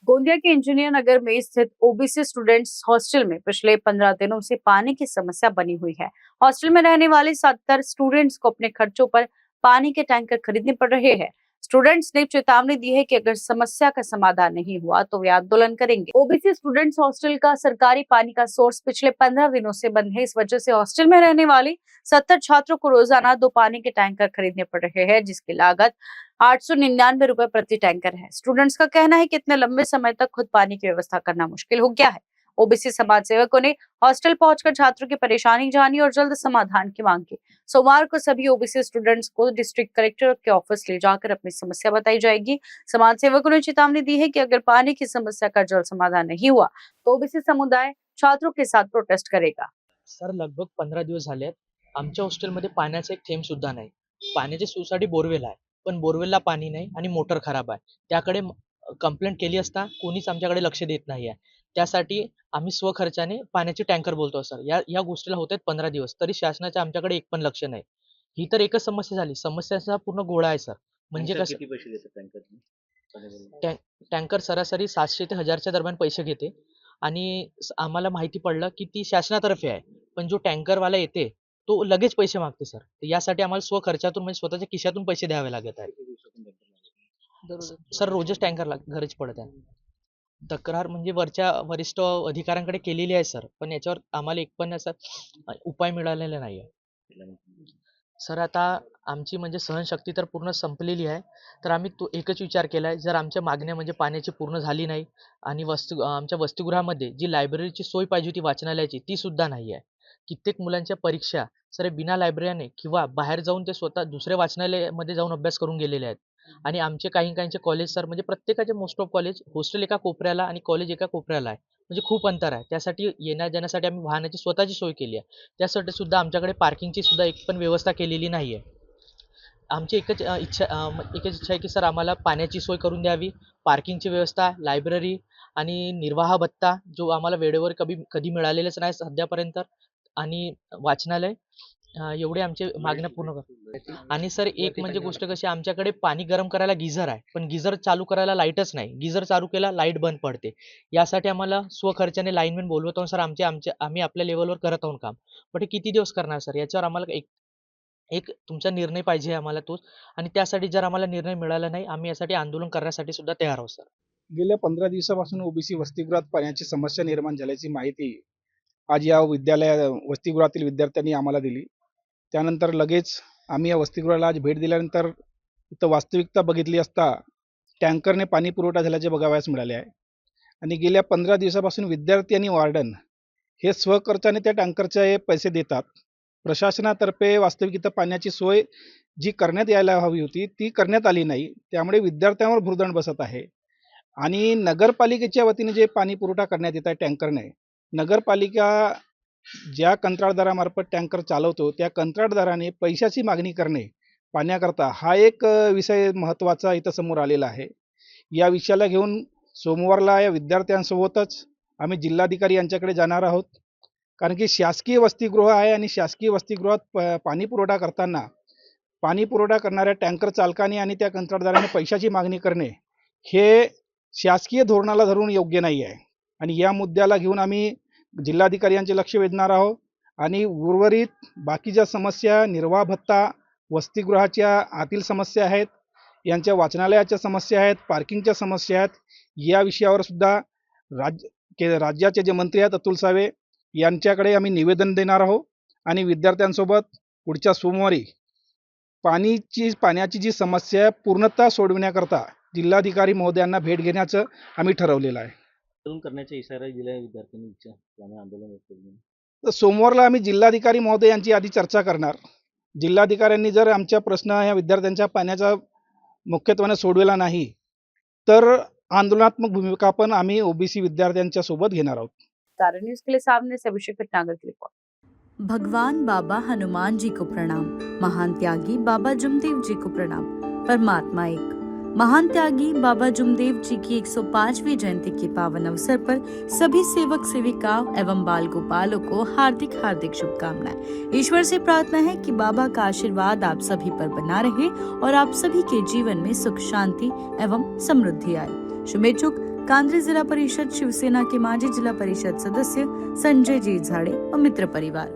गोंदिया के engineer नगर में स्थित OBC students hostel में पिछले 15 दिनों से पानी की समस्या बनी हुई है। हॉस्टल में रहने वाले 70 स्टूडेंट्स को अपने खर्चों पर पानी के टैंकर खरीदने पड़ रहे हैं। स्टूडेंट्स ने चेतावनी दी है कि अगर समस्या का समाधान नहीं हुआ तो वे आंदोलन करेंगे। ओबीसी स्टूडेंट्स हॉस्टल का सरकारी पानी का सोर्स पिछले 15 दिनों से बंद है। इस वजह से हॉस्टल में रहने वाले 70 छात्रों को रोजाना 2 पानी के टैंकर खरीदने पड़ रहे हैं, जिसकी लागत 899 रुपए प्रति टैंकर है। स्टूडेंट्स का कहना है कि इतने लंबे समय तक खुद पानी की व्यवस्था करना मुश्किल हो गया है। ओबीसी समाज सेवकों ने हॉस्टल पहुंचकर छात्रों की परेशानी जानी और जल्द समाधान की मांग की। सोमवार को सभी ओबीसी स्टूडेंट्स को डिस्ट्रिक्ट कलेक्टर के ऑफिस ले जाकर अपनी समस्या बताई जाएगी। समाज सेवकों ने चेतावनी दी है कि अगर पानी की समस्या का जल्द समाधान नहीं हुआ तो ओबीसी समुदाय छात्रों के साथ प्रोटेस्ट करेगा। सर, लगभग 15 दिवस झाले आहेत. आमच्या हॉस्टेलमध्ये पाण्याचा एक थेंब सुद्धा नाही. पाण्याच्या सोयीसाठी बोरवेल आहे, पण बोरवेलला पाणी नाही आणि मोटर खराब आहे. त्याकडे कंप्लेंट केली असता कोणीच आमच्याकडे लक्ष देत नाही आहे. त्यासाठी आम्ही स्वखर्चाने पाण्याचे टँकर बोलतो सर. या गोष्टीला होत आहेत 15 दिवस, तरी शासनाचे आमच्याकडे एक पण लक्ष नाही. ही तर एकच समस्या झाली. समस्याचा पूर्ण गोळा आहे सर. म्हणजे कसं, किती पैसे घेतात टँकरने? टँकर सरासरी 700 ते 1000च्या दरम्यान पैसे घेते आणि आम्हाला माहिती पडलं की ती शासनातर्फे आहे, पण जो टँकरवाला येते तो लगेच पैसे मागते सर. तर यासाठी आम्हाला स्वखर्चातून म्हणजे स्वतःच्या खिशातून पैसे द्यावे लागत आहे. किती दिवसातून टँकर लागतात? सर, रोजच टँकर गरज पडत आहे. तक्रार म्हणजे वरच्या वरिष्ठ अधिकाऱ्यांकडे केलेली आहे सर, पण याच्यावर आम्हाला एक पण असा उपाय मिळालेला नाही आहे. सर, आता आमची म्हणजे सहनशक्ती तर पूर्ण संपलेली आहे. तर आम्ही तो एकच विचार केला आहे, जर आमच्या मागण्या म्हणजे पाण्याची पूर्ण झाली नाही आणि आमच्या वसतिगृहामध्ये जी लायब्ररीची सोय पाहिजे होती वाचनालयाची, ती सुद्धा नाही आहे. कित्येक मुलांच्या परीक्षा सर बिना लायब्ररीने किंवा बाहेर जाऊन ते स्वतः दुसऱ्या वाचनालयामध्ये जाऊन अभ्यास करून गेलेले आहेत. आणि आमचे काहींचे कॉलेज सर म्हणजे प्रत्येकाचे मोस्ट ऑफ कॉलेज हॉस्टेल एका कोपऱ्याला आणि कॉलेज एका कोपऱ्याला आहे. म्हणजे खूप अंतर आहे. त्यासाठी येण्या जाण्यासाठी आम्ही वाहनाची स्वतःची सोय केली आहे. त्यासाठी सुद्धा आमच्याकडे पार्किंगची सुद्धा एक पण व्यवस्था केलेली नाही आहे. आमची एकच इच्छा आहे की सर आम्हाला पाण्याची सोय करून द्यावी, पार्किंगची व्यवस्था, लायब्ररी आणि निर्वाह भत्ता जो आम्हाला वेळेवर कधी मिळालेलाच नाही सध्यापर्यंत, आणि वाचनालय, एवढे आमचे मागण्या पूर्ण कर. आणि सर एक म्हणजे गोष्ट कशी, आमच्याकडे पाणी गरम करायला गिझर आहे, पण गिझर चालू करायला लाईटच नाही. गिझर चालू केला लाईट बंद पडते. यासाठी आम्हाला स्वखर्चाने लाईनमॅन बोलवत आहोत सर. आम्ही आपल्या लेवलवर करत आहोत काम, पण हे किती दिवस करणार सर? याच्यावर आम्हाला एक तुमचा निर्णय पाहिजे आम्हाला तोच. आणि त्यासाठी जर आम्हाला निर्णय मिळाला नाही, आम्ही यासाठी आंदोलन करण्यासाठी सुद्धा तयार आहोत सर. गेल्या 15 दिवसापासून ओबीसी वसतिगृहात पाण्याची समस्या निर्माण झाल्याची माहिती आज या वसतिगृहातील विद्यार्थ्यांनी आम्हाला दिली. त्यानंतर लगेच आम्ही या वसतिगृहाला आज भेट दिल्यानंतर इथं वास्तविकता बघितली असता टँकरने पाणी पुरवठा झाल्याचे बघावयास मिळाले आहे. आणि गेल्या 15 दिवसापासून विद्यार्थी आणि वॉर्डन हे स्वखर्चाने त्या टँकरचे पैसे देतात. प्रशासनातर्फे वास्तविक इथं पाण्याची सोय जी करण्यात यायला हवी होती ती करण्यात आली नाही. त्यामुळे विद्यार्थ्यांवर भुर्दंड बसत आहे. आणि नगरपालिकेच्या वतीने जे पाणी पुरवठा करण्यात येत आहे टँकरने, नगरपालिका ज्या कंत्राटदारामार्फत टँकर चालवतो त्या कंत्राटदाराने पैशाची मागणी करणे पाण्याकरता, हा एक विषय महत्त्वाचा इथं समोर आलेला आहे. या विषयाला घेऊन सोमवारला या विद्यार्थ्यांसोबतच आम्ही जिल्हाधिकारी यांच्याकडे जाणार आहोत. कारण की शासकीय वसतिगृह आहे आणि शासकीय वसतिगृहात पाणी पुरवठा करताना पाणी पुरवठा करणाऱ्या टँकर चालकाने आणि त्या कंत्राटदाराने पैशाची मागणी करणे हे शासकीय धोरणाला धरून योग्य नाही आहे. आणि या मुद्द्याला घेऊन आम्ही जिल्हाधिकारी यांचे लक्ष वेधणार आहोत. आणि उर्वरित बाकीच्या समस्या, निर्वाह भत्ता, वसतिगृहाच्या आतील समस्या आहेत, यांच्या वाचनालयाच्या समस्या आहेत, पार्किंगच्या समस्या आहेत, या विषयावर सुद्धा राज्याचे जे मंत्री आहेत अतुल सावे यांच्याकडे आम्ही निवेदन देणार आहोत. आणि विद्यार्थ्यांसोबत पुढच्या सोमवारी पाण्याची जी समस्या आहे पूर्णतः सोडविण्याकरता जिल्हाधिकारी महोदयांना भेट घेण्याचं आम्ही ठरवलेलं आहे. करण्याचा इशारा दिला आहे विद्यार्थ्यांनी आंदोलन. तर सोमवारला आम्ही जिल्हाधिकारी महोदय यांची आधी चर्चा करणार. जिल्हाधिकाऱ्यांनी जर आमच्या प्रश्न या विद्यार्थ्यांच्या पाण्याचा मुख्यत्वाने सोडवेला नाही तर आंदोलनात्मक भूमिका पण आम्ही ओबीसी विद्यार्थ्यांच्या सोबत घेणार आहोत. तारा न्यूज़ के लिए सामने से अभिषेक भटनागर की रिपोर्ट। भगवान बाबा हनुमान जी को प्रणाम, महान त्यागी बाबा जुमदेव जी को प्रणाम। परमात्मा एक। महान त्यागी बाबा जुमदेव जी की 105वीं जयंती के पावन अवसर पर सभी सेवक सेविकाओं एवं बाल गोपालों को हार्दिक हार्दिक शुभकामनाएं। ईश्वर से प्रार्थना है कि बाबा का आशीर्वाद आप सभी पर बना रहे और आप सभी के जीवन में सुख शांति एवं समृद्धि आए। शुभेच्छुक कांद्री जिला परिषद शिवसेना के माजी जिला परिषद सदस्य संजय जी झाड़े और मित्र परिवार।